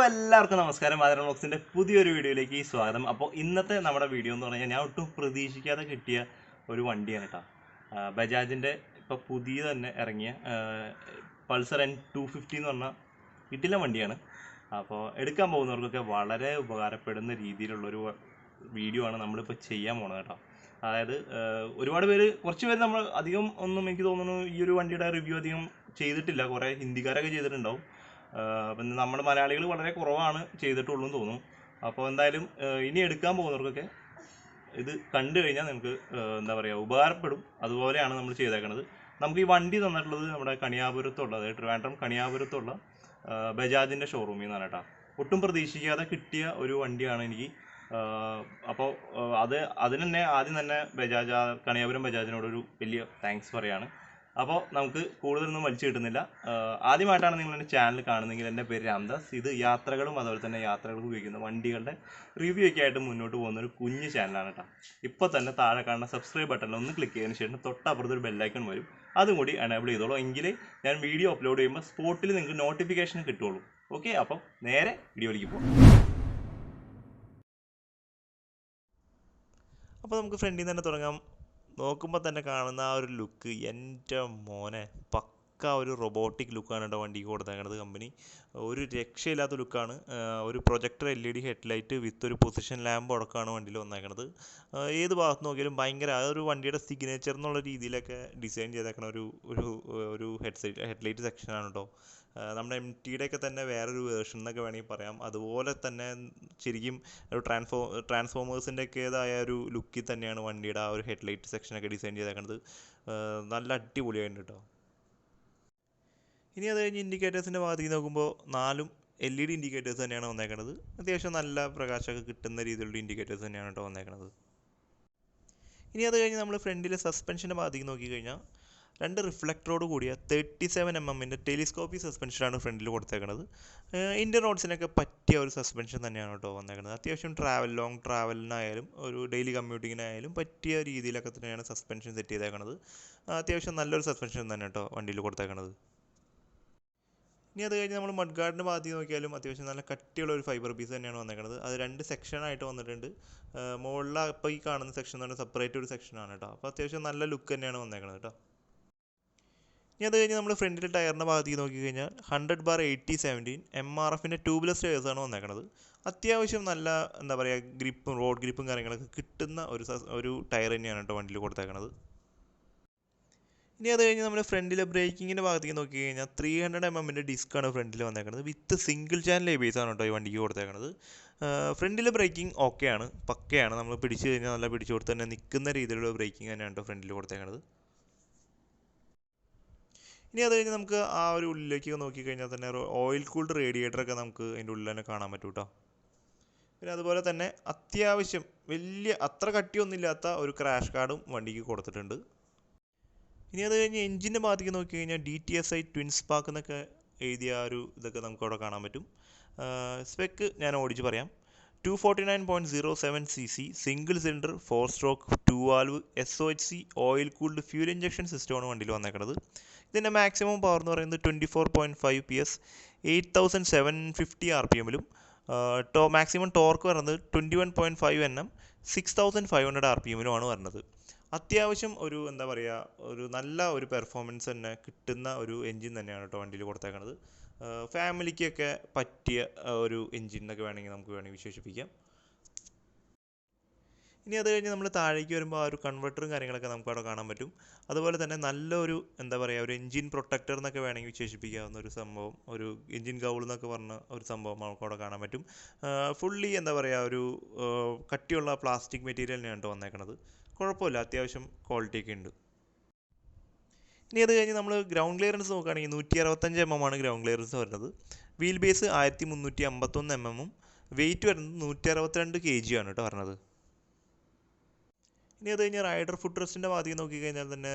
എല്ലാവർക്കും നമസ്കാരം. മാതൃ ബോക്സിൻ്റെ പുതിയൊരു വീഡിയോയിലേക്ക് സ്വാഗതം. അപ്പോൾ ഇന്നത്തെ നമ്മുടെ വീഡിയോ എന്ന് പറഞ്ഞാൽ ഞാൻ ഒട്ടും പ്രതീക്ഷിക്കാതെ കിട്ടിയ ഒരു വണ്ടിയാണ് കേട്ടോ. ബജാജിൻ്റെ ഇപ്പോൾ പുതിയ തന്നെ ഇറങ്ങിയ പൾസർ N250 എന്ന് പറഞ്ഞ കിട്ടില്ല വണ്ടിയാണ്. അപ്പോൾ എടുക്കാൻ പോകുന്നവർക്കൊക്കെ വളരെ ഉപകാരപ്പെടുന്ന രീതിയിലുള്ളൊരു വീഡിയോ ആണ് നമ്മളിപ്പോൾ ചെയ്യാൻ പോകുന്നത് കേട്ടോ. അതായത് ഒരുപാട് പേര്, കുറച്ച് പേര് നമ്മൾ അധികം ഒന്നും എനിക്ക് തോന്നുന്നു ഈ ഒരു വണ്ടിയുടെ റിവ്യൂ അധികം ചെയ്തിട്ടില്ല. കുറേ ഹിന്ദിക്കാരൊക്കെ ചെയ്തിട്ടുണ്ടാവും. അപ്പം നമ്മുടെ മലയാളികൾ വളരെ കുറവാണ് ചെയ്തിട്ടുള്ളൂ എന്ന് തോന്നുന്നു. അപ്പോൾ എന്തായാലും ഇനി എടുക്കാൻ പോകുന്നവർക്കൊക്കെ ഇത് കണ്ടു കഴിഞ്ഞാൽ നിങ്ങൾക്ക് എന്താ പറയുക ഉപകാരപ്പെടും. അതുപോലെയാണ് നമ്മൾ ചെയ്തേക്കുന്നത്. നമുക്ക് ഈ വണ്ടി തന്നിട്ടുള്ളത് നമ്മുടെ കണിയാപുരത്തുള്ള, അതായത് ട്രിവാൻഡ്രം കണിയാപുരത്തുള്ള ബജാജിൻ്റെ ഷോറൂമിൽ നിന്നാണ് കേട്ടോ. ഒട്ടും പ്രതീക്ഷിക്കാതെ കിട്ടിയ ഒരു വണ്ടിയാണ് എനിക്ക്. അപ്പോൾ അതിന് തന്നെ ആദ്യം തന്നെ കണിയാപുരം ബജാജിനോടൊരു വലിയ താങ്ക്സ് പറയാണ്. അപ്പോൾ നമുക്ക് കൂടുതലൊന്നും വലിച്ചു കിട്ടുന്നില്ല. ആദ്യമായിട്ടാണ് നിങ്ങൾ എൻ്റെ ചാനൽ കാണുന്നതെങ്കിൽ എൻ്റെ പേര് രാംദാസ്. ഇത് യാത്രകളും അതുപോലെ തന്നെ യാത്രകൾക്ക് ഉപയോഗിക്കുന്ന വണ്ടികളുടെ റിവ്യൂ ഒക്കെ ആയിട്ട് മുന്നോട്ട് പോകുന്ന ഒരു കുഞ്ഞ് ചാനലാണ് കേട്ടോ. ഇപ്പോൾ തന്നെ താഴെ കാണുന്ന സബ്സ്ക്രൈബ് ബട്ടണിൽ ഒന്ന് ക്ലിക്ക് ചെയ്തതിന് ശേഷം തൊട്ടപ്പുറത്തൊരു ബെല്ലൈക്കൺ വരും. അതും കൂടി എനേബിൾ ചെയ്തോളൂ. എങ്കിലേ ഞാൻ വീഡിയോ അപ്ലോഡ് ചെയ്യുമ്പോൾ സ്പോട്ടിൽ നിങ്ങൾക്ക് നോട്ടിഫിക്കേഷൻ കിട്ടുള്ളൂ. ഓക്കെ, അപ്പം നേരെ വീഡിയോയിലേക്ക് പോകാം. അപ്പോൾ നമുക്ക് ഫ്രണ്ടിൽ നിന്ന് തന്നെ തുടങ്ങാം. നോക്കുമ്പോൾ തന്നെ കാണുന്ന ആ ഒരു ലുക്ക്, എൻ്റെ മോനെ, പക്ക ഒരു റൊബോട്ടിക് ലുക്കാണ് കേട്ടോ വണ്ടിക്ക് കൊടുത്തേക്കുന്നത് കമ്പനി. ഒരു രക്ഷയില്ലാത്ത ലുക്കാണ്. ഒരു പ്രൊജക്ടർ LED ഹെഡ്ലൈറ്റ് വിത്ത് ഒരു പൊസിഷൻ ലാമ്പ് അടക്കമാണ് വണ്ടിയിൽ വന്നേക്കുന്നത്. ഏത് ഭാഗത്ത് നോക്കിയാലും ഭയങ്കര അതൊരു വണ്ടിയുടെ സിഗ്നേച്ചർ എന്നുള്ള രീതിയിലൊക്കെ ഡിസൈൻ ചെയ്തേക്കണ ഒരു ഹെഡ്ലൈറ്റ് സെക്ഷനാണ് കേട്ടോ. നമ്മുടെ MTയുടെയൊക്കെ തന്നെ വേറൊരു വേർഷൻ എന്നൊക്കെ വേണമെങ്കിൽ പറയാം. അതുപോലെ തന്നെ ശരിക്കും ഒരു ട്രാൻസ്ഫോമേഴ്സിൻ്റെയൊക്കെതായ ഒരു ലുക്കിൽ തന്നെയാണ് വണ്ടിയുടെ ആ ഒരു ഹെഡ്ലൈറ്റ് സെക്ഷനൊക്കെ ഡിസൈൻ ചെയ്തേക്കുന്നത്. നല്ല അടിപൊളിയായിട്ടുണ്ട് കേട്ടോ. ഇനി അത് കഴിഞ്ഞ് ഇൻഡിക്കേറ്റേഴ്സിൻ്റെ ഭാഗത്തേക്ക് നോക്കുമ്പോൾ 4 LED ഇൻഡിക്കേറ്റേഴ്സ് തന്നെയാണ് വന്നേക്കുന്നത്. അത്യാവശ്യം നല്ല പ്രകാശമൊക്കെ കിട്ടുന്ന രീതിയിലുള്ള ഇൻഡിക്കേറ്റേഴ്സ് തന്നെയാണ് കേട്ടോ വന്നേക്കുന്നത്. ഇനി അത് കഴിഞ്ഞ് നമ്മൾ ഫ്രണ്ടിലെ സസ്പെൻഷൻ്റെ ഭാഗത്തേക്ക് നോക്കിക്കഴിഞ്ഞാൽ 2 റിഫ്ലക്ടറോട് കൂടിയ 37mm ടെലിസ്കോപ്പി സസ്പെൻഷനാണ് ഫ്രണ്ടിൽ കൊടുത്തേക്കുന്നത്. ഇന്ത്യൻ റോഡ്സിനൊക്കെ പറ്റിയ ഒരു സസ്പെൻഷൻ തന്നെയാണ് കേട്ടോ വന്നേക്കുന്നത്. അത്യാവശ്യം ലോങ് ട്രാവലിനായാലും ഒരു ഡെയിലി കമ്മ്യൂട്ടിങ്ങിനായാലും പറ്റിയ രീതിയിലൊക്കെ തന്നെയാണ് സസ്പെൻഷൻ സെറ്റ് ചെയ്തേക്കുന്നത്. അത്യാവശ്യം നല്ലൊരു സസ്പെൻഷൻ തന്നെ കേട്ടോ വണ്ടിയിൽ കൊടുത്തേക്കുന്നത്. ഇനി അത് കഴിഞ്ഞ് നമ്മൾ മഡ് ഗാർഡിൻ്റെ ഭാഗത്തേക്ക് നോക്കിയാലും അത്യാവശ്യം നല്ല കട്ടിയുള്ള ഒരു ഫൈബർ പീസ് തന്നെയാണ് വന്നേക്കുന്നത്. അത് 2 സെക്ഷനായിട്ട് വന്നിട്ടുണ്ട്. മുകളിൽ ഇപ്പോൾ ഈ കാണുന്ന സെക്ഷൻ എന്ന് പറഞ്ഞാൽ സെപ്പറേറ്റ് ഒരു സെക്ഷനാണ് കേട്ടോ. അപ്പോൾ അത്യാവശ്യം നല്ല ലുക്ക് തന്നെയാണ് വന്നേക്കുന്നത് കേട്ടോ. ഇനി അത് കഴിഞ്ഞ് നമ്മൾ ഫ്രണ്ടിലെ ടയറിൻ്റെ ഭാഗത്തേക്ക് നോക്കിക്കഴിഞ്ഞാൽ 100/80/17 MRFൻ്റെ ട്യൂബ്ലെസ് ടയേഴ്സാണ് വന്നേക്കുന്നത്. അത്യാവശ്യം നല്ല എന്താ പറയുക ഗ്രിപ്പും റോഡ് ഗ്രിപ്പും കാര്യങ്ങളൊക്കെ കിട്ടുന്ന ഒരു ടയർ തന്നെയാണ് കേട്ടോ വണ്ടിയിൽ കൊടുത്തേക്കുന്നത്. ഇനി അത് കഴിഞ്ഞ് നമ്മൾ ഫ്രണ്ടിലെ ബ്രേക്കിങ്ങിൻ്റെ ഭാഗത്തേക്ക് നോക്കി കഴിഞ്ഞാൽ 300mm ഡിസ്ക്കാണ് ഫ്രണ്ടിൽ വന്നേക്കുന്നത്. വിത്ത് സിംഗിൾ ചാനൽ ABS ആണ് കേട്ടോ ഈ വണ്ടിക്ക് കൊടുത്തേക്കുന്നത്. ഫ്രണ്ടിലെ ബ്രേക്കിംഗ് ഓക്കെയാണ്, പക്കയാണ്. നമ്മൾ പിടിച്ചു കഴിഞ്ഞാൽ നല്ല പിടിച്ചു കൊടുത്ത് തന്നെ നിൽക്കുന്ന രീതിയിലുള്ള ബ്രേക്കിംഗ് തന്നെയാണ് കേട്ടോ ഫ്രണ്ടിൽ കൊടുത്തേക്കുന്നത്. ഇനി അത് കഴിഞ്ഞ് നമുക്ക് ആ ഒരു ഉള്ളിലേക്ക് നോക്കിക്കഴിഞ്ഞാൽ തന്നെ ഓയിൽ കൂൾഡ് റേഡിയേറ്ററൊക്കെ നമുക്ക് അതിൻ്റെ ഉള്ളിൽ തന്നെ കാണാൻ പറ്റും കേട്ടോ. പിന്നെ അതുപോലെ തന്നെ അത്യാവശ്യം വലിയ അത്ര കട്ടിയൊന്നുമില്ലാത്ത ഒരു ക്രാഷ് കാർഡും വണ്ടിക്ക് കൊടുത്തിട്ടുണ്ട്. ഇനി അത് കഴിഞ്ഞ് എഞ്ചിൻ്റെ ഭാഗത്തേക്ക് നോക്കി കഴിഞ്ഞാൽ DTSI ട്വിൻ സ്പാർക്ക് എന്നൊക്കെ എഴുതിയ ഇതൊക്കെ നമുക്ക് അവിടെ കാണാൻ പറ്റും. സ്പെക്ക് ഞാൻ ഓടിച്ച് പറയാം. 249.07 cc single cylinder 4 stroke 2 valve SOHC oil cooled fuel injection സിസ്റ്റമാണ് വണ്ടിയിൽ വന്നേക്കുന്നത്. ഇതിൻ്റെ മാക്സിമം പവർ എന്ന് പറയുന്നത് 24.5 PS 8750 RPM മാക്സിമം ടോർക്ക് വരുന്നത് 21.5 Nm 6500 RPM വരുന്നത്. അത്യാവശ്യം ഒരു എന്താ പറയുക ഒരു നല്ല ഒരു പെർഫോമൻസ് തന്നെ കിട്ടുന്ന ഒരു എൻജിൻ തന്നെയാണ് കേട്ടോ വണ്ടിയിൽ കൊടുത്തേക്കുന്നത്. ഫാമിലിക്കൊക്കെ പറ്റിയ ഒരു എൻജിൻ എന്നൊക്കെ നമുക്ക് വിശേഷിപ്പിക്കാം. ഇനി അത് കഴിഞ്ഞ് നമ്മൾ താഴേക്ക് വരുമ്പോൾ ആ ഒരു കൺവെർട്ടറും കാര്യങ്ങളൊക്കെ നമുക്ക് അവിടെ കാണാൻ പറ്റും. അതുപോലെ തന്നെ നല്ലൊരു എന്താ പറയുക ഒരു എൻജിൻ പ്രൊട്ടക്ടർ എന്നൊക്കെ വേണമെങ്കിൽ വിശേഷിപ്പിക്കാവുന്ന ഒരു സംഭവം, ഒരു എൻജിൻ കൗൾ എന്നൊക്കെ പറഞ്ഞ ഒരു സംഭവം നമുക്ക് അവിടെ കാണാൻ പറ്റും. ഫുള്ളി എന്താ പറയുക ഒരു കട്ടിയുള്ള പ്ലാസ്റ്റിക് മെറ്റീരിയൽ തന്നെയാണ് കേട്ടോ വന്നേക്കുന്നത്. കുഴപ്പമില്ല, അത്യാവശ്യം ക്വാളിറ്റി ഒക്കെ ഉണ്ട്. ഇനി അത് കഴിഞ്ഞ് നമ്മൾ ഗ്രൗണ്ട് ക്ലിയറൻസ് നോക്കുകയാണെങ്കിൽ 165 ആണ് ഗ്രൗണ്ട് ക്ലിയറൻസ് വരുന്നത്. വീൽ ബേസ് 1351 mm, വെയിറ്റ് വരുന്നത് 162 kg ആണ് കേട്ടോ വരുന്നത്. ഇനി അത് കഴിഞ്ഞ് റൈഡർ ഫുഡ് റെസ്റ്റിൻ്റെ ഭാഗത്തേക്ക് നോക്കിക്കഴിഞ്ഞാൽ തന്നെ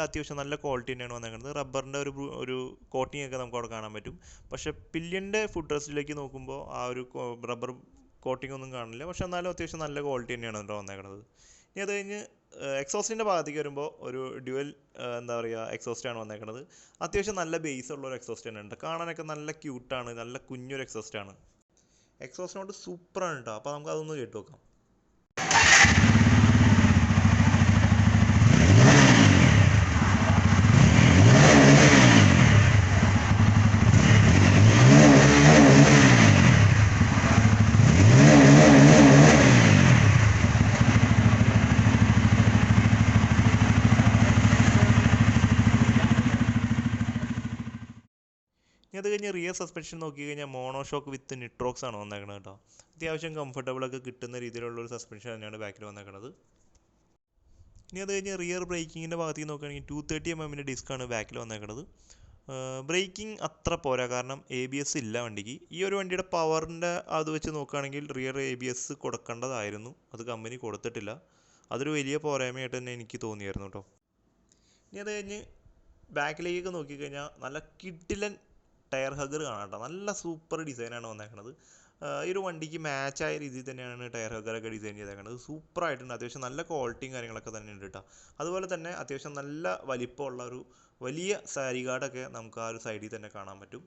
അത്യാവശ്യം നല്ല ക്വാളിറ്റി തന്നെയാണ് വന്നേക്കുന്നത്. റബ്ബറിൻ്റെ ഒരു കോട്ടിംഗ് ഒക്കെ നമുക്ക് അവിടെ കാണാൻ പറ്റും. പക്ഷേ പില്ലിയൻ്റെ ഫുഡ് റെസ്റ്റിലേക്ക് നോക്കുമ്പോൾ ആ ഒരു റബ്ബർ കോട്ടിംഗ് ഒന്നും കാണില്ല. പക്ഷേ എന്നാലും അത്യാവശ്യം നല്ല ക്വാളിറ്റി തന്നെയാണ് കേട്ടോ വന്നേക്കുന്നത്. ഇനി അത് കഴിഞ്ഞ് എക്സോസ്റ്റിൻ്റെ ഭാഗത്തേക്ക് വരുമ്പോൾ ഒരു ഡ്യുവൽ എന്താ പറയുക എക്സോസ്റ്റാണ് വന്നേക്കുന്നത്. അത്യാവശ്യം നല്ല ബേസ് ഉള്ള ഒരു എക്സോസ്റ്റ് തന്നെയുണ്ട്. കാണാനൊക്കെ നല്ല ക്യൂട്ടാണ്, നല്ല കുഞ്ഞൊരു എക്സോസ്റ്റാണ്. എക്സോസ്റ്റ് നോട്ട് സൂപ്പറാണ് കേട്ടോ. അപ്പോൾ നമുക്ക് അതൊന്ന് കേട്ട് നോക്കാം. ഇനി അത് കഴിഞ്ഞ് റിയർ സസ്പെൻഷൻ നോക്കി കഴിഞ്ഞാൽ മോണോഷോക്ക് വിത്ത് നിട്രോക്സ് ആണ് വന്നേക്കുന്നത് കേട്ടോ. അത്യാവശ്യം കംഫർട്ടബിളൊക്കെ കിട്ടുന്ന രീതിയിലുള്ളൊരു സസ്പെൻഷൻ തന്നെയാണ് ബാക്കിൽ വന്നേക്കുന്നത്. ഇനി അത് കഴിഞ്ഞ് റിയർ ബ്രേക്കിങ്ങിൻ്റെ ഭാഗത്തേക്ക് നോക്കുകയാണെങ്കിൽ 230mm ഡിസ്ക്കാണ് ബാക്കിൽ വന്നേക്കുന്നത്. ബ്രേക്കിംഗ് അത്ര പോരാ, കാരണം ABS ഇല്ല വണ്ടിക്ക്. ഈ ഒരു വണ്ടിയുടെ പവറിൻ്റെ അത് വെച്ച് നോക്കുകയാണെങ്കിൽ റിയർ ABS കൊടുക്കേണ്ടതായിരുന്നു, അത് കമ്പനി കൊടുത്തിട്ടില്ല. അതൊരു വലിയ പോരായ്മയായിട്ട് തന്നെ എനിക്ക് തോന്നിയായിരുന്നു കേട്ടോ. ഇനി അത് കഴിഞ്ഞ് ബാക്കിലേക്ക് നോക്കിക്കഴിഞ്ഞാൽ നല്ല കിഡിലൻ ടയർ ഹഗർ കാണാം കേട്ടോ. നല്ല സൂപ്പർ ഡിസൈനാണ് വന്നേക്കുന്നത്. ഈ ഒരു വണ്ടിക്ക് മാച്ചായ രീതിയിൽ തന്നെയാണ് ടയർ ഹഗറൊക്കെ ഡിസൈൻ ചെയ്തേക്കുന്നത്. സൂപ്പറായിട്ടുണ്ട്. അത്യാവശ്യം നല്ല ക്വാളിറ്റിയും കാര്യങ്ങളൊക്കെ തന്നെ ഉണ്ട് കേട്ടോ. അതുപോലെ തന്നെ അത്യാവശ്യം നല്ല വലിപ്പമുള്ള ഒരു വലിയ സാരി ഗാർഡൊക്കെ നമുക്ക് ആ ഒരു സൈഡിൽ തന്നെ കാണാൻ പറ്റും.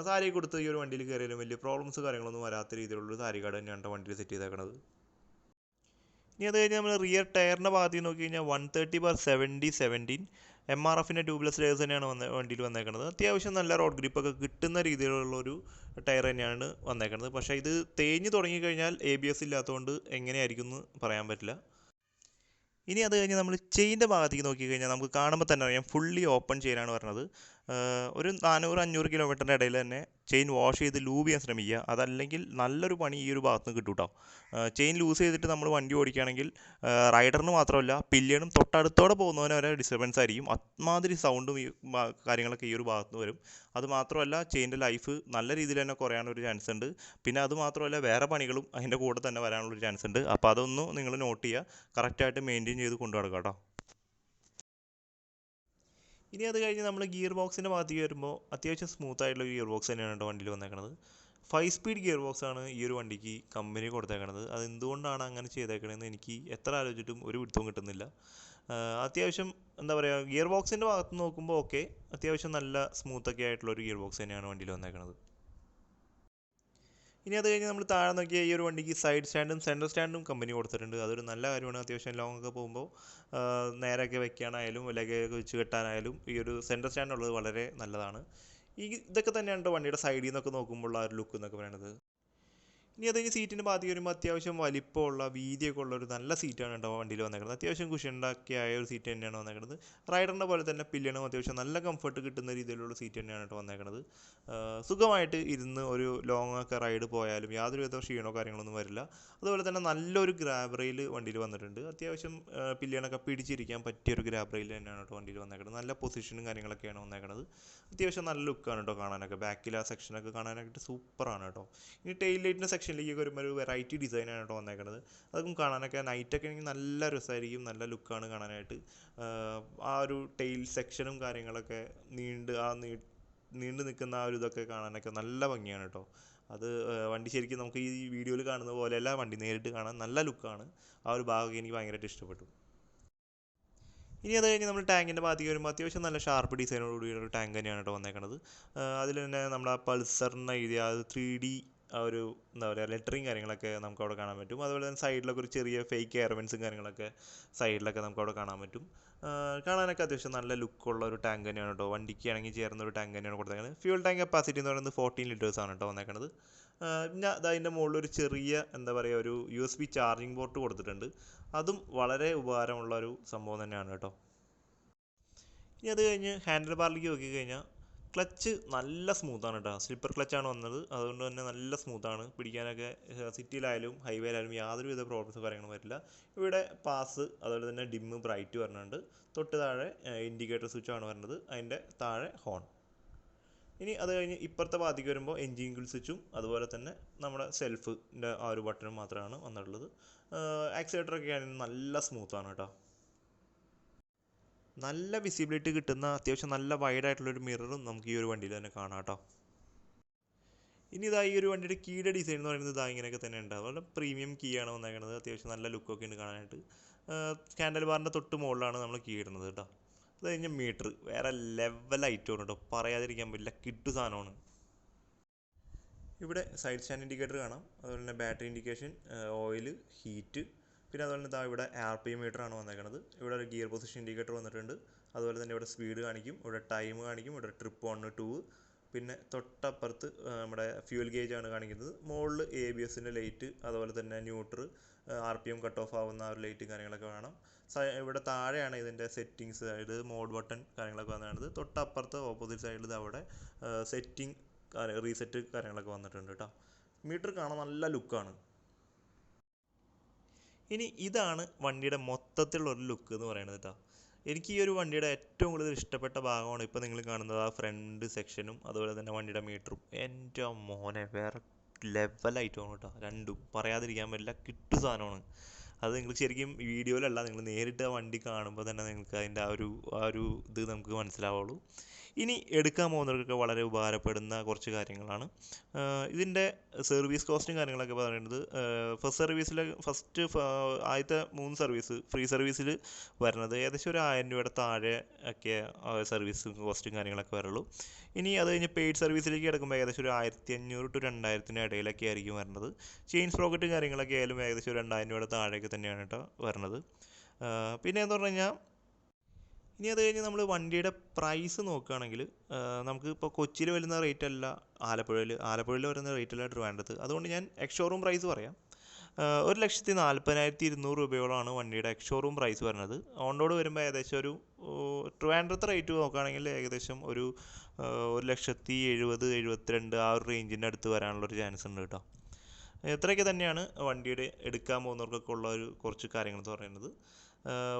സാരി കൊടുത്ത് ഈ ഒരു വണ്ടിയിൽ കയറിയാലും വലിയ പ്രോബ്ലംസ് കാര്യങ്ങളൊന്നും വരാത്ത രീതിയിലുള്ള സാരി ഗാർഡ് തന്നെയാണ് വണ്ടിയിൽ സെറ്റ് ചെയ്തേക്കുന്നത്. ഇനി അത് കഴിഞ്ഞ് നമ്മൾ റിയർ ടയറിൻ്റെ ഭാഗത്ത് നോക്കി കഴിഞ്ഞാൽ 130/70/17 MRFൻ്റെ ട്യൂബ്ലെസ് ടയേഴ്സ് തന്നെയാണ് വണ്ടിയിൽ വന്നേക്കുന്നത്. അത്യാവശ്യം നല്ല റോഡ് ഗ്രിപ്പൊക്കെ കിട്ടുന്ന രീതിയിലുള്ളൊരു ടയർ തന്നെയാണ് വന്നേക്കുന്നത്. പക്ഷേ ഇത് തേഞ്ഞ് തുടങ്ങിക്കഴിഞ്ഞാൽ ABS ഇല്ലാത്തതുകൊണ്ട് എങ്ങനെയായിരിക്കും എന്ന് പറയാൻ പറ്റില്ല. ഇനി അത് കഴിഞ്ഞ് നമ്മൾ ചെയിൻ്റെ ഭാഗത്തേക്ക് നോക്കിക്കഴിഞ്ഞാൽ നമുക്ക് കാണുമ്പോൾ തന്നെ അറിയാം ഫുള്ളി ഓപ്പൺ ചെയിനാണ് പറഞ്ഞത്. ഒരു 400-500 കിലോമീറ്ററിൻ്റെ ഇടയിൽ തന്നെ ചെയിൻ വാഷ് ചെയ്ത് ലൂബ് ചെയ്യാൻ ശ്രമിക്കുക. അതല്ലെങ്കിൽ നല്ലൊരു പണി ഈ ഒരു ഭാഗത്ത് നിന്ന് കിട്ടും കേട്ടോ. ചെയിൻ ലൂസ് ചെയ്തിട്ട് നമ്മൾ വണ്ടി ഓടിക്കുകയാണെങ്കിൽ റൈഡറിന് മാത്രമല്ല പില്ലിയനും തൊട്ടടുത്തോടെ പോകുന്നവന് വരെ ഡിസ്റ്റർബൻസ് ആയിരിക്കും. അത്മാതിരി സൗണ്ടും ഈ കാര്യങ്ങളൊക്കെ ഈ ഒരു ഭാഗത്ത് നിന്ന് വരും. അതുമാത്രമല്ല ചെയിൻ്റെ ലൈഫ് നല്ല രീതിയിൽ തന്നെ കുറയാനൊരു ചാൻസ് ഉണ്ട്. പിന്നെ അതുമാത്രമല്ല വേറെ പണികളും അതിൻ്റെ കൂടെ തന്നെ വരാനുള്ളൊരു ചാൻസ് ഉണ്ട്. അപ്പോൾ അതൊന്നും നിങ്ങൾ നോട്ട് ചെയ്യുക, കറക്റ്റായിട്ട് മെയിൻറ്റെയിൻ ചെയ്ത് കൊണ്ടു നടക്കുക കേട്ടോ. ഇനി അത് കഴിഞ്ഞ് നമ്മൾ ഗിയർ ബോക്സിൻ്റെ ഭാഗത്തേക്ക് വരുമ്പോൾ അത്യാവശ്യം സ്മൂത്ത് ആയിട്ടുള്ള ഗിയർ ബോക്സ് തന്നെയാണ് കേട്ടോ വണ്ടിയിൽ വന്നേക്കുന്നത്. 5 സ്പീഡ് ഗിയർ ബോക്സ് ആണ് ഈ ഒരു വണ്ടിക്ക് കമ്പനി കൊടുത്തേക്കണത്. അത് എന്തുകൊണ്ടാണ് അങ്ങനെ ചെയ്തേക്കണതെന്ന് എനിക്ക് എത്ര ആലോചിച്ചിട്ടും ഒരു പിടുത്തവും കിട്ടുന്നില്ല. അത്യാവശ്യം എന്താ പറയുക, ഗിയർ ബോക്സിൻ്റെ ഭാഗത്ത് നോക്കുമ്പോൾ ഓക്കെ, അത്യാവശ്യം നല്ല സ്മൂത്തൊക്കെ ആയിട്ടുള്ള ഒരു ഗിയർ ബോക്സ് തന്നെയാണ് വണ്ടിയിൽ വന്നേക്കണത്. ഇനി അത് കഴിഞ്ഞ് നമ്മൾ താഴെ നോക്കിയാൽ ഈ ഒരു വണ്ടിക്ക് സൈഡ് സ്റ്റാൻഡും സെൻറ്റർ സ്റ്റാൻഡും കമ്പനി കൊടുത്തിട്ടുണ്ട്. അതൊരു നല്ല കാര്യമാണ്. അത്യാവശ്യം ലോങ് ഒക്കെ പോകുമ്പോൾ നേരെയൊക്കെ വെക്കാനായാലും ലഗേജൊക്കെ വെച്ച് കെട്ടാനായാലും ഈ ഒരു സെൻറ്റർ സ്റ്റാൻഡ് ഉള്ളത് വളരെ നല്ലതാണ്. ഇതൊക്കെ തന്നെയാണ് കേട്ടോ വണ്ടിയുടെ സൈഡിൽ നിന്നൊക്കെ നോക്കുമ്പോൾ ആ ഒരു ലുക്ക് എന്നൊക്കെ പറയുന്നത്. ഇനി അത് കഴിഞ്ഞ് സീറ്റിൻ്റെ ഭാഗത്തേക്ക് വരുമ്പോൾ അത്യാവശ്യം വലിപ്പമുള്ള വീതിയൊക്കെ ഉള്ള ഒരു നല്ല സീറ്റാണ് കേട്ടോ വണ്ടിയിൽ വന്നേക്കുന്നത്. അത്യാവശ്യം കുഷ്യനൊക്കെ ആയ ഒരു സീറ്റ് തന്നെയാണ് വന്നേക്കുന്നത്. റൈഡറിൻ്റെ പോലെ തന്നെ പില്ലിയനും അത്യാവശ്യം നല്ല കംഫർട്ട് കിട്ടുന്ന രീതിയിലുള്ള സീറ്റ് തന്നെയാണ് കേട്ടോ വന്നേക്കുന്നത്. സുഖമായിട്ട് ഇരുന്ന് ഒരു ലോങ് ഒക്കെ റൈഡ് പോയാലും യാതൊരുവിധ ക്ഷീണമോ കാര്യങ്ങളൊന്നും വരില്ല. അതുപോലെ തന്നെ നല്ലൊരു ഗ്രാബ് റെയിൽ വണ്ടിയിൽ വന്നിട്ടുണ്ട്. അത്യാവശ്യം പില്ലിയനൊക്കെ പിടിച്ചിരിക്കാൻ പറ്റിയൊരു ഗ്രാബ് റെയിൽ തന്നെയാണ് കേട്ടോ വണ്ടിയിൽ വന്നേക്കുന്നത്. നല്ല പൊസിഷനും കാര്യങ്ങളൊക്കെയാണ് വന്നേക്കുന്നത്. അത്യാവശ്യം നല്ല ലുക്കാണ് കേട്ടോ കാണാനൊക്കെ. ബാക്കിൽ ആ സെക്ഷനൊക്കെ കാണാനായിട്ട് സൂപ്പറാണ് കേട്ടോ. ഇനി ടെയിൽ ലൈറ്റിൻ്റെ സെക്ഷനിലേക്ക് വരുമ്പോൾ ഒരു വെറൈറ്റി ഡിസൈനാണ് കേട്ടോ വന്നേക്കുന്നത്. അതൊക്കെ കാണാനൊക്കെ നൈറ്റൊക്കെ ആണെങ്കിൽ നല്ല രസമായിരിക്കും, നല്ല ലുക്കാണ് കാണാനായിട്ട്. ആ ഒരു ടെയിൽ സെക്ഷനും കാര്യങ്ങളൊക്കെ നീണ്ടു നിൽക്കുന്ന ആ ഒരു ഇതൊക്കെ കാണാനൊക്കെ നല്ല ഭംഗിയാണ് കേട്ടോ. അത് വണ്ടി ശരിക്കും നമുക്ക് ഈ വീഡിയോയിൽ കാണുന്ന പോലെയല്ല, വണ്ടി നേരിട്ട് കാണാൻ നല്ല ലുക്കാണ്. ആ ഒരു ഭാഗമൊക്കെ എനിക്ക് ഭയങ്കരമായിട്ട് ഇഷ്ടപ്പെട്ടു. ഇനി അത് കഴിഞ്ഞ് നമ്മൾ ടാങ്കിൻ്റെ ഭാഗത്തേക്ക് വരുമ്പോൾ അത്യാവശ്യം നല്ല ഷാർപ്പ് ഡിസൈനോടുകൂടിയുള്ള ഒരു ടാങ്ക് തന്നെയാണ് കേട്ടോ വന്നേക്കുന്നത്. അതിൽ തന്നെ നമ്മുടെ പൾസറിന് എഴുതിയ 3D ആ ഒരു എന്താ പറയുക ലെറ്ററിങ് കാര്യങ്ങളൊക്കെ നമുക്ക് അവിടെ കാണാൻ പറ്റും. അതുപോലെ തന്നെ സൈഡിലൊക്കെ ഒരു ചെറിയ ഫേക്ക് എയർവെൻസും കാര്യങ്ങളൊക്കെ സൈഡിലൊക്കെ നമുക്ക് അവിടെ കാണാൻ പറ്റും. കാണാനൊക്കെ അത്യാവശ്യം നല്ല ലുക്കുള്ള ഒരു ടാങ്ക് തന്നെയാണ് കേട്ടോ. വണ്ടിക്ക് ആണെങ്കിൽ ചേർന്ന ഒരു ടാങ്ക് തന്നെയാണ് കൊടുത്തേക്കുന്നത്. ഫ്യൂൽ ടാങ്ക് കപ്പാസിറ്റി എന്ന് പറയുന്നത് 14 ലിറ്റേഴ്സ് ആണ് കേട്ടോ വന്നേക്കുന്നത്. പിന്നെ അതിൻ്റെ മുകളിൽ ഒരു ചെറിയ എന്താ പറയുക ഒരു USB ചാർജിങ് പോർട്ട് കൊടുത്തിട്ടുണ്ട്. അതും വളരെ ഉപകാരമുള്ള ഒരു സംഭവം തന്നെയാണ് കേട്ടോ. ഇനി അത് കഴിഞ്ഞ് ഹാൻഡിൽ ബാറിലേക്ക് നോക്കിക്കഴിഞ്ഞാൽ ക്ലച്ച് നല്ല സ്മൂത്താണ് കേട്ടോ. സ്ലിപ്പർ ക്ലച്ചാണ് വന്നത്, അതുകൊണ്ട് തന്നെ നല്ല സ്മൂത്താണ് പിടിക്കാനൊക്കെ. സിറ്റിയിലായാലും ഹൈവേയിലായാലും യാതൊരുവിധ പ്രോബ്ലംസും കാര്യങ്ങളും വരില്ല. ഇവിടെ പാസ് അതുപോലെ തന്നെ ഡിമ്മ് ബ്രൈറ്റ് വരുന്നുണ്ട്. തൊട്ട് താഴെ ഇൻഡിക്കേറ്റർ സ്വിച്ചാണ് വരുന്നത്, അതിൻ്റെ താഴെ ഹോൺ. ഇനി അത് കഴിഞ്ഞ് ഇപ്പുറത്തെ ഭാഗത്തേക്ക് വരുമ്പോൾ എൻജിൻ കിൽ സ്വിച്ചും അതുപോലെ തന്നെ നമ്മുടെ സെൽഫിൻ്റെ ആ ഒരു ബട്ടണും മാത്രമാണ് വന്നിട്ടുള്ളത്. ആക്സിലേറ്ററൊക്കെ ആണെങ്കിൽ നല്ല സ്മൂത്താണ് കേട്ടോ. നല്ല വിസിബിലിറ്റി കിട്ടുന്ന അത്യാവശ്യം നല്ല വൈഡായിട്ടുള്ളൊരു മിററും നമുക്ക് ഈ ഒരു വണ്ടിയിൽ തന്നെ കാണാം കേട്ടോ. ഇനി ഇതാ ഈ ഒരു വണ്ടിയുടെ കീയുടെ ഡിസൈൻ എന്ന് പറയുന്നത് ഇതാ ഇങ്ങനെയൊക്കെ തന്നെ ഉണ്ടാവും. വളരെ പ്രീമിയം കീ ആണ് വന്നേക്കുന്നത്. അത്യാവശ്യം നല്ല ലുക്കൊക്കെ ഉണ്ട് കാണാനായിട്ട്. ഹാൻഡിൽ ബാറിൻ്റെ തൊട്ട് മുകളിലാണ് നമ്മൾ കീ ഇടുന്നത് കേട്ടോ. അത് കഴിഞ്ഞ മീറ്റർ വേറെ ലെവൽ ഐറ്റമാണ് കേട്ടോ, പറയാതിരിക്കാൻ പറ്റില്ല, കിട്ടു സാധനമാണ്. ഇവിടെ സൈഡ് സ്റ്റാൻഡ് ഇൻഡിക്കേറ്റർ കാണാം, അതുപോലെ തന്നെ ബാറ്ററി ഇൻഡിക്കേഷൻ, ഓയിൽ, ഹീറ്റ്, പിന്നെ അതുപോലെ തന്നെ ഇവിടെ RPM മീറ്റർ ആണ് വന്നേക്കുന്നത്. ഇവിടെ ഒരു ഗിയർ പൊസിഷൻ ഇൻഡിക്കേറ്റർ വന്നിട്ടുണ്ട്. അതുപോലെ തന്നെ ഇവിടെ സ്പീഡ് കാണിക്കും, ഇവിടെ ടൈം കാണിക്കും, ഇവിടെ ട്രിപ്പ് 1, 2, പിന്നെ തൊട്ടപ്പുറത്ത് നമ്മുടെ ഫ്യൂൽ ഗേജ് ആണ് കാണിക്കുന്നത്. മുകളിൽ ABSൻ്റെ ലൈറ്റ്, അതുപോലെ തന്നെ ന്യൂട്രൽ, RPM കട്ട് ഓഫ് ആവുന്ന ആ ഒരു ലൈറ്റ് കാര്യങ്ങളൊക്കെ കാണാം. ഇവിടെ താഴെയാണ് ഇതിൻ്റെ സെറ്റിങ്സ്, അതായത് മോഡ് ബട്ടൺ കാര്യങ്ങളൊക്കെ വന്നതാണ്. തൊട്ടപ്പുറത്ത് ഓപ്പോസിറ്റ് സൈഡിൽ അവിടെ സെറ്റിംഗ് റീസെറ്റ് കാര്യങ്ങളൊക്കെ വന്നിട്ടുണ്ട് കേട്ടോ. മീറ്റർ കാണാൻ നല്ല ലുക്കാണ്. ഇനി ഇതാണ് വണ്ടിയുടെ മൊത്തത്തിലുള്ള ഒരു ലുക്ക് എന്ന് പറയുന്നത് കേട്ടോ. എനിക്ക് ഈ ഒരു വണ്ടിയുടെ ഏറ്റവും കൂടുതൽ ഇഷ്ടപ്പെട്ട ഭാഗമാണ് ഇപ്പോൾ നിങ്ങൾ കാണുന്നത് ആ ഫ്രണ്ട് സെക്ഷനും അതുപോലെ തന്നെ വണ്ടിയുടെ മീറ്ററും. എൻ്റെ മോനെ വേറെ ലെവലായിട്ടാണ് കേട്ടോ, രണ്ടും പറയാതിരിക്കാൻ പറ്റില്ല, കിട്ടു സാധനമാണ്. അത് നിങ്ങൾ ശരിക്കും വീഡിയോയിലല്ല, നിങ്ങൾ നേരിട്ട് ആ വണ്ടി കാണുമ്പോൾ തന്നെ നിങ്ങൾക്ക് അതിൻ്റെ ആ ഒരു ഇത് നമുക്ക് മനസ്സിലാവുള്ളൂ. ഇനി എടുക്കാൻ പോകുന്നവർക്കൊക്കെ വളരെ ഉപകാരപ്പെടുന്ന കുറച്ച് കാര്യങ്ങളാണ്. ഇതിൻ്റെ സർവീസ് കോസ്റ്റും കാര്യങ്ങളൊക്കെ പറയുന്നത്, ഫസ്റ്റ് ആദ്യത്തെ 3 സർവീസ് ഫ്രീ സർവീസിൽ വരുന്നത് ഏകദേശം ഒരു 1000 രൂപയുടെ താഴെ ഒക്കെ സർവീസ് കോസ്റ്റും കാര്യങ്ങളൊക്കെ വരുള്ളൂ. ഇനി അത് കഴിഞ്ഞ് പെയ്ഡ് സർവീസിലേക്ക് കിടക്കുമ്പോൾ ഏകദേശം ഒരു 1500 to 2000 ഇടയിലൊക്കെ ആയിരിക്കും വരുന്നത്. ചെയിൻ സ്പ്രോക്കറ്റ് കാര്യങ്ങളൊക്കെ ആയാലും ഏകദേശം ഒരു 2000 രൂപയുടെ താഴെയൊക്കെ തന്നെയാണ് കേട്ടോ വരുന്നത്. പിന്നെ എന്ന് പറഞ്ഞു കഴിഞ്ഞാൽ ഇനി അത് കഴിഞ്ഞ് നമ്മൾ വണ്ടിയുടെ പ്രൈസ് നോക്കുകയാണെങ്കിൽ നമുക്ക് ഇപ്പോൾ കൊച്ചിയിൽ വരുന്ന റേറ്റ് അല്ല ആലപ്പുഴയിൽ വരുന്ന റേറ്റ് അല്ല ട്രിവാൻഡ്രത്ത്. അതുകൊണ്ട് ഞാൻ എക്സ്-ഷോറൂം പ്രൈസ് പറയാം. 1,40,200 രൂപയോളമാണ് വണ്ടിയുടെ എക്സ്-ഷോറൂം പ്രൈസ് വരുന്നത്. ഓൺ റോഡ് വരുമ്പോൾ ഏകദേശം ഒരു ട്രിവാൻഡ്രത്തെ റേറ്റ് നോക്കുകയാണെങ്കിൽ ഏകദേശം ഒരു 1,70,000-72,000 ആ ഒരു റേഞ്ചിൻ്റെ അടുത്ത് വരാനുള്ളൊരു ചാൻസ് ഉണ്ട് കേട്ടോ. ഇത്രയൊക്കെ തന്നെയാണ് വണ്ടിയുടെ എടുക്കാൻ പോകുന്നവർക്കൊക്കെ ഉള്ള ഒരു കുറച്ച് കാര്യങ്ങൾ എന്ന് പറയുന്നത്.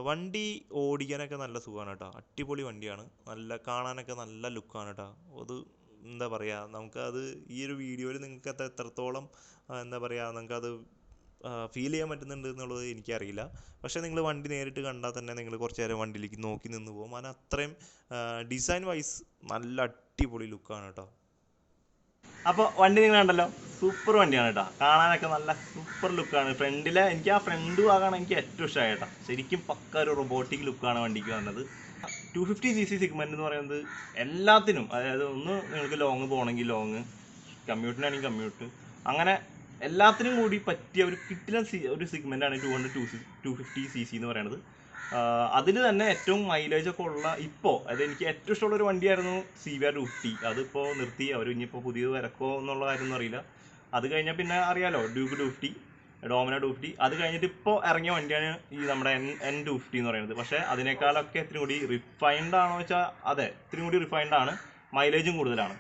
വണ്ടി ഓടിക്കാനൊക്കെ നല്ല സുഖമാണ് കേട്ടോ, അടിപൊളി വണ്ടിയാണ്, നല്ല കാണാനൊക്കെ നല്ല ലുക്കാണ് കേട്ടോ. അത് എന്താ പറയുക, നമുക്കത് ഈ ഒരു വീഡിയോയിൽ നിങ്ങൾക്ക് എത്രത്തോളം എന്താ പറയുക നമുക്കത് ഫീൽ ചെയ്യാൻ പറ്റുന്നുണ്ട് എന്നുള്ളത് എനിക്കറിയില്ല. പക്ഷേ നിങ്ങൾ വണ്ടി നേരിട്ട് കണ്ടാൽ തന്നെ നിങ്ങൾ കുറച്ച് നേരം വണ്ടിയിലേക്ക് നോക്കി നിന്ന് പോകും. അതിന് അത്രയും ഡിസൈൻ വൈസ് നല്ല അടിപൊളി ലുക്കാണ് കേട്ടോ. അപ്പോൾ വണ്ടി നിങ്ങൾ കണ്ടല്ലോ, സൂപ്പർ വണ്ടിയാണ് കേട്ടോ, കാണാനൊക്കെ നല്ല സൂപ്പർ ലുക്കാണ്. എനിക്ക് ആ ഫ്രണ്ട് ഭാഗമാണ് എനിക്ക് ഏറ്റവും ഇഷ്ടമായി കേട്ടോ. ശരിക്കും പക്ക ഒരു റൊബോട്ടിക് ലുക്കാണ് വണ്ടിക്ക് വന്നത്. 250cc സെഗ്മെൻറ്റ് എന്ന് പറയുന്നത് എല്ലാത്തിനും, അതായത് ഒന്ന് നിങ്ങൾക്ക് ലോങ് പോകണമെങ്കിൽ ലോങ്, കമ്മ്യൂട്ടിനാണെങ്കിൽ കമ്മ്യൂട്ട്, അങ്ങനെ എല്ലാത്തിനും കൂടി പറ്റിയ ഒരു കിട്ടിയ ഒരു സെഗ്മെൻറ്റാണ് 250cc എന്ന് പറയുന്നത്. അതിൽ തന്നെ ഏറ്റവും മൈലേജൊക്കെ ഉള്ള ഇപ്പോൾ, അതായത് എനിക്ക് ഏറ്റവും ഇഷ്ടമുള്ളൊരു വണ്ടിയായിരുന്നു CBR 250. അതിപ്പോൾ നിർത്തി, അവർ ഇനിയിപ്പോൾ പുതിയത് വരക്കോ എന്നുള്ള കാര്യമൊന്നും അറിയില്ല. അത് കഴിഞ്ഞാൽ പിന്നെ അറിയാലോ ഡ്യൂക്ക് 250, ഡോമിന 250, അത് കഴിഞ്ഞിട്ട് ഇപ്പോൾ ഇറങ്ങിയ വണ്ടിയാണ് ഈ നമ്മുടെ N250 എന്ന് പറയുന്നത്. പക്ഷേ അതിനേക്കാളൊക്കെ ഇത്തിരി കൂടി റിഫൈൻഡ് ആണോ വെച്ചാൽ അതെ, ഇത്തിരി കൂടി റിഫൈൻഡ് ആണ്, മൈലേജും കൂടുതലാണ്.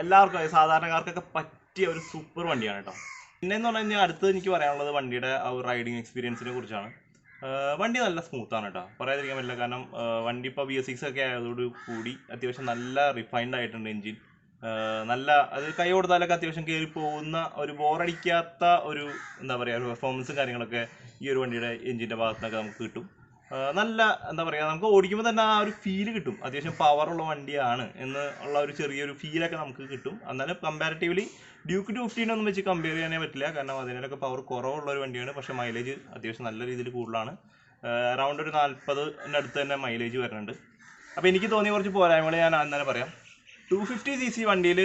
എല്ലാവർക്കും സാധാരണക്കാർക്കൊക്കെ പറ്റിയ ഒരു സൂപ്പർ വണ്ടിയാണ് കേട്ടോ. പിന്നെയെന്ന് പറഞ്ഞു കഴിഞ്ഞാൽ അടുത്ത് എനിക്ക് പറയാനുള്ളത് വണ്ടിയുടെ ആ ഒരു റൈഡിങ് എക്സ്പീരിയൻസിനെ കുറിച്ചാണ്. വണ്ടി നല്ല സ്മൂത്താണ് കേട്ടോ, പറയാതിരിക്കാൻ പറ്റില്ല. കാരണം വണ്ടി ഇപ്പോൾ BS6 ഒക്കെ ആയതോട് കൂടി അത്യാവശ്യം നല്ല റിഫൈൻഡ് ആയിട്ടുണ്ട് എൻജിൻ. നല്ല അത് കൈ കൊടുത്താലൊക്കെ അത്യാവശ്യം കയറി പോകുന്ന ഒരു ബോറടിക്കാത്ത ഒരു എന്താ പറയുക ഒരു പെർഫോമൻസും കാര്യങ്ങളൊക്കെ ഈ ഒരു വണ്ടിയുടെ എൻജിൻ്റെ ഭാഗത്തുനിന്നൊക്കെ നമുക്ക് കിട്ടും. നല്ല എന്താ പറയുക, നമുക്ക് ഓടിക്കുമ്പോൾ തന്നെ ആ ഒരു ഫീല് കിട്ടും, അത്യാവശ്യം പവറുള്ള വണ്ടിയാണ് എന്ന് ഉള്ള ഒരു ചെറിയൊരു ഫീലൊക്കെ നമുക്ക് കിട്ടും. എന്നാലും കമ്പാരിറ്റീവ്ലി ഡ്യൂക്ക് 250 വെച്ച് കമ്പയർ ചെയ്യാനേ പറ്റില്ല, കാരണം അതിനൊക്കെ പവർ കുറവുള്ള ഒരു വണ്ടിയാണ്. പക്ഷേ മൈലേജ് അത്യാവശ്യം നല്ല രീതിയിൽ കൂടുതലാണ്. അറൗണ്ട് ഒരു 40-ൻ്റെ അടുത്ത് തന്നെ മൈലേജ് വരുന്നുണ്ട്. അപ്പോൾ എനിക്ക് തോന്നിയ കുറച്ച് പോരായ്മകൾ ഞാൻ അന്നേരം പറയാം. 250cc വണ്ടിയിൽ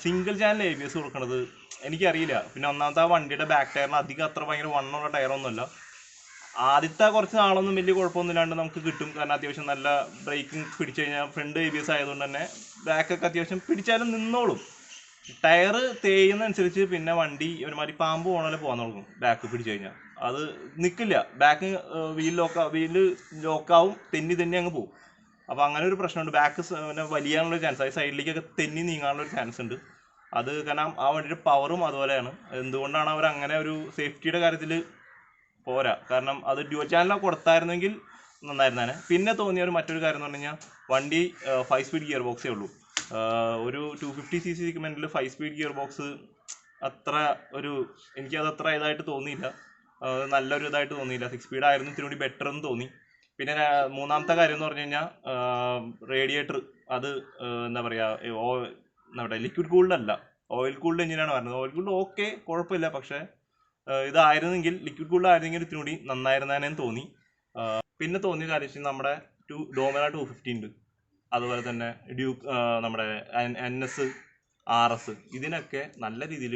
സിംഗിൾ ചാനൽ ABS കൊടുക്കുന്നത് എനിക്കറിയില്ല. പിന്നെ ഒന്നാമത്തെ ആ വണ്ടിയുടെ ബാക്ക് ടയറിന് അധികം അത്ര ഭയങ്കര വണ്ണമുള്ള ടയറൊന്നുമല്ല. ആദ്യത്തെ കുറച്ച് നാളൊന്നും വലിയ കുഴപ്പമൊന്നുമില്ലാണ്ട് നമുക്ക് കിട്ടും, കാരണം അത്യാവശ്യം നല്ല ബ്രേക്കിംഗ് പിടിച്ചു കഴിഞ്ഞാൽ ഫ്രണ്ട് ABS ആയതുകൊണ്ട് തന്നെ ബാക്കൊക്കെ അത്യാവശ്യം പിടിച്ചാലും നിന്നോളും. ടയർ തേയുന്നതനുസരിച്ച് പിന്നെ വണ്ടി ഒരുമാതിരി പാമ്പ് പോകണമല്ലോ പോകാൻ തുടങ്ങും. ബാക്ക് പിടിച്ചു കഴിഞ്ഞാൽ അത് നിൽക്കില്ല, ബാക്ക് വീല് ലോക്കാവും, തെന്നി അങ്ങ് പോകും. അപ്പോൾ അങ്ങനെ ഒരു പ്രശ്നമുണ്ട്. ബാക്ക് പിന്നെ വലിയാനുള്ളൊരു ചാൻസ്, അത് സൈഡിലേക്കൊക്കെ തെന്നി നീങ്ങാനുള്ളൊരു ചാൻസ് ഉണ്ട്. അത് കാരണം ആ വണ്ടിയുടെ പവറും അതുപോലെയാണ്. എന്തുകൊണ്ടാണ് അവർ അങ്ങനെ ഒരു സേഫ്റ്റിയുടെ കാര്യത്തിൽ പോരാ, കാരണം അത് ഡ്യുവൽ ചാനലൊക്കെ കൊടുത്തായിരുന്നെങ്കിൽ നന്നായിരുന്നേനെ. പിന്നെ തോന്നിയ മറ്റൊരു കാര്യം എന്ന് പറഞ്ഞു കഴിഞ്ഞാൽ വണ്ടി 5 സ്പീഡ് ഗിയർ ബോക്സേ ഉള്ളൂ. ഒരു 250cc സെഗ്മെൻറ്റിൽ 5 സ്പീഡ് ഗിയർ ബോക്സ് അത്ര എനിക്കത് അത്ര ഇതായിട്ട് തോന്നിയില്ല, നല്ലൊരു ഇതായിട്ട് തോന്നിയില്ല. 6 സ്പീഡ് ആയിരുന്നു ഇത്തിരി കൂടി ബെറ്റർ എന്ന് തോന്നി. പിന്നെ മൂന്നാമത്തെ കാര്യം എന്ന് പറഞ്ഞു കഴിഞ്ഞാൽ റേഡിയേറ്റർ, അത് എന്താ പറയുക, നമ്മുടെ ലിക്വിഡ് കൂൾഡ് അല്ല, ഓയിൽ കൂൾഡ് എഞ്ചിനാണ് വരുന്നത്. ഓയിൽ കൂൾഡ് ഓക്കെ കുഴപ്പമില്ല, പക്ഷേ ഇതായിരുന്നെങ്കിൽ ലിക്വിഡ് കൂൾഡ് ആയിരുന്നെങ്കിൽ ഇത്തിരി കൂടി നന്നായിരുന്നേനെന്ന് തോന്നി. പിന്നെ തോന്നിയ കാര്യം നമ്മുടെ ഡോമിന 250 ഉണ്ട്, അതുപോലെ തന്നെ ഡ്യൂക്ക് നമ്മുടെ NS RS ഇതിനൊക്കെ നല്ല രീതിയിൽ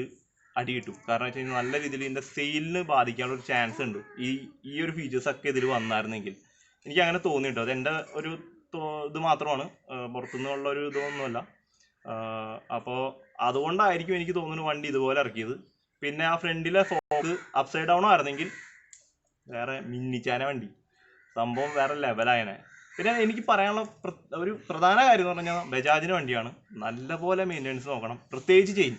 അടി കിട്ടും. കാരണം വെച്ച് കഴിഞ്ഞാൽ നല്ല രീതിയിൽ ഇതിൻ്റെ സെയിലിന് ബാധിക്കാനുള്ള ഒരു ചാൻസ് ഉണ്ട് ഈ ഒരു ഫീച്ചേഴ്സൊക്കെ ഇതിൽ വന്നായിരുന്നെങ്കിൽ. എനിക്ക് അങ്ങനെ തോന്നിയിട്ടോ. അത് എൻ്റെ ഒരു ഇത് മാത്രമാണ്, പുറത്തുനിന്നുള്ള ഒരു ഇതൊന്നുമല്ല. അപ്പോൾ അതുകൊണ്ടായിരിക്കും എനിക്ക് തോന്നുന്നു വണ്ടി ഇതുപോലെ ഇറക്കിയത്. പിന്നെ ആ ഫ്രണ്ടിലെ ഫോക്ക് അപ്സൈഡ് ഡൗൺ ആയിരുന്നെങ്കിൽ വേറെ മിന്നിച്ചാന വണ്ടി, സംഭവം വേറെ ലെവലായനെ. പിന്നെ എനിക്ക് പറയാനുള്ള ഒരു പ്രധാന കാര്യം എന്ന് പറഞ്ഞാൽ ബജാജിൻ്റെ വണ്ടിയാണ്. നല്ലപോലെ മെയിൻ്റെനൻസ് നോക്കണം, പ്രത്യേകിച്ച് ചെയിൻ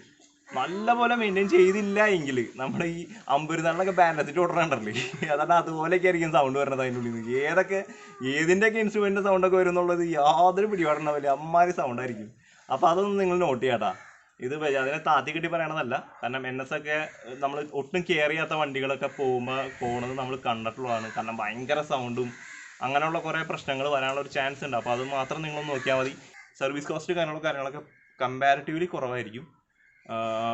നല്ലപോലെ മെയിൻറ്റെയിൻ ചെയ്തില്ല എങ്കിൽ നമ്മുടെ ഈ അമ്പരുന്നാളിലൊക്കെ ബാൻഡത്തിട്ട് ഓടണുണ്ടല്ലേ, അതാണ് അതുപോലെയൊക്കെ ആയിരിക്കും സൗണ്ട് വരുന്നത് അതിൻ്റെ ഉള്ളിൽ നിന്ന്. ഏതിൻ്റെയൊക്കെ ഇൻസ്ട്രുമെൻ്റ് സൗണ്ടൊക്കെ വരും എന്നുള്ളത് യാതൊരു പിടിപാടുണ്ടാവില്ല, അമ്മാതിരി സൗണ്ടായിരിക്കും. അപ്പോൾ അതൊന്നും നിങ്ങൾ നോട്ട് ചെയ്യാട്ടാ. ഇത് ബജാജിനെ താത്തി കെട്ടി പറയണതല്ല, കാരണം NS ഒക്കെ നമ്മൾ ഒട്ടും കെയർ ചെയ്യാത്ത വണ്ടികളൊക്കെ പോകുന്നത് നമ്മൾ കണ്ടിട്ടുള്ളതാണ്. കാരണം ഭയങ്കര സൗണ്ടും അങ്ങനെയുള്ള കുറേ പ്രശ്നങ്ങൾ വരാനുള്ള ഒരു ചാൻസ് ഉണ്ട്. അപ്പോൾ അത് മാത്രം നിങ്ങളൊന്ന് നോക്കിയാൽ മതി. സർവീസ് കോസ്റ്റ് കാര്യങ്ങളൊക്കെ കമ്പാരിറ്റീവ്ലി കുറവായിരിക്കും.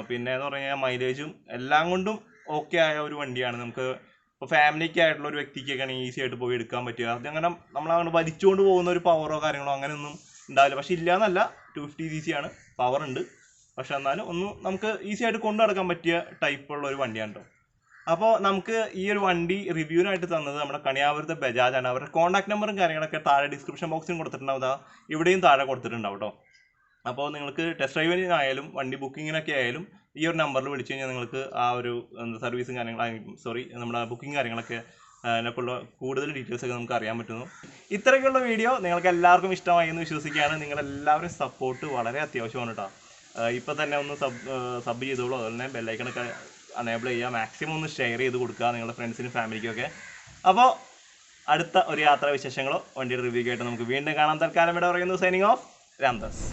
പിന്നെ എന്ന് പറഞ്ഞു കഴിഞ്ഞാൽ മൈലേജും എല്ലാം കൊണ്ടും ഓക്കെ ആയ ഒരു വണ്ടിയാണ്. നമുക്ക് ഇപ്പോൾ ഫാമിലിക്ക് ആയിട്ടുള്ള ഒരു വ്യക്തിക്കൊക്കെ ആണെങ്കിൽ ഈസി ആയിട്ട് പോയി എടുക്കാൻ പറ്റുക. അതങ്ങനെ നമ്മളങ്ങനെ വലിച്ചുകൊണ്ട് പോകുന്ന ഒരു പവറോ കാര്യങ്ങളോ അങ്ങനെയൊന്നും ഉണ്ടാവില്ല. പക്ഷെ ഇല്ല എന്നല്ല, 250cc ആണ്, പവർ ഉണ്ട്. പക്ഷെ എന്നാലും നമുക്ക് ഈസി ആയിട്ട് കൊണ്ടു നടക്കാൻ പറ്റിയ ടൈപ്പുള്ള ഒരു വണ്ടിയാണ് കേട്ടോ. അപ്പോൾ നമുക്ക് ഈ ഒരു വണ്ടി റിവ്യൂവിനായിട്ട് തന്നത് നമ്മുടെ കണിയാപുരത്തെ ബജാജാണ്. അവരുടെ കോൺടാക്ട് നമ്പറും കാര്യങ്ങളൊക്കെ താഴെ ഡിസ്ക്രിപ്ഷൻ ബോക്സിൽ കൊടുത്തിട്ടുണ്ടാവും, ഇവിടെയും താഴെ കൊടുത്തിട്ടുണ്ടാവും കേട്ടോ. അപ്പോൾ നിങ്ങൾക്ക് ടെസ്റ്റ് ഡ്രൈവിനായാലും വണ്ടി ബുക്കിങ്ങിനൊക്കെ ആയാലും ഈ ഒരു നമ്പറിൽ വിളിച്ചു കഴിഞ്ഞാൽ നിങ്ങൾക്ക് ആ ഒരു സർവീസും നമ്മുടെ ബുക്കിംഗ് കാര്യങ്ങളൊക്കെ അതിനെക്കുള്ള കൂടുതൽ ഡീറ്റെയിൽസൊക്കെ നമുക്ക് അറിയാൻ പറ്റുന്നു. ഇത്രയൊക്കെയുള്ള വീഡിയോ നിങ്ങൾക്ക് എല്ലാവർക്കും ഇഷ്ടമായി എന്ന് വിശ്വസിക്കുകയാണ്. നിങ്ങളെല്ലാവരും സപ്പോർട്ട് വളരെ അത്യാവശ്യമാണ് കേട്ടോ. ഇപ്പോൾ തന്നെ ഒന്ന് സബ് ചെയ്തോളൂ. അതുപോലെ തന്നെ ബെല്ലൈക്കണൊക്കെ അനേബിൾ ചെയ്യുക, മാക്സിമം ഒന്ന് ഷെയർ ചെയ്ത് കൊടുക്കുക നിങ്ങളുടെ ഫ്രണ്ട്സിനും ഫാമിലിക്കൊക്കെ. അപ്പോൾ അടുത്ത ഒരു യാത്രാ വിശേഷങ്ങളോ വണ്ടിയുടെ റിവ്യൂ ആയിട്ട് നമുക്ക് വീണ്ടും കാണാം. തൽക്കാലം ഇവിടെ പറയുന്നു സൈനിങ് ഓഫ് രാംദാസ്.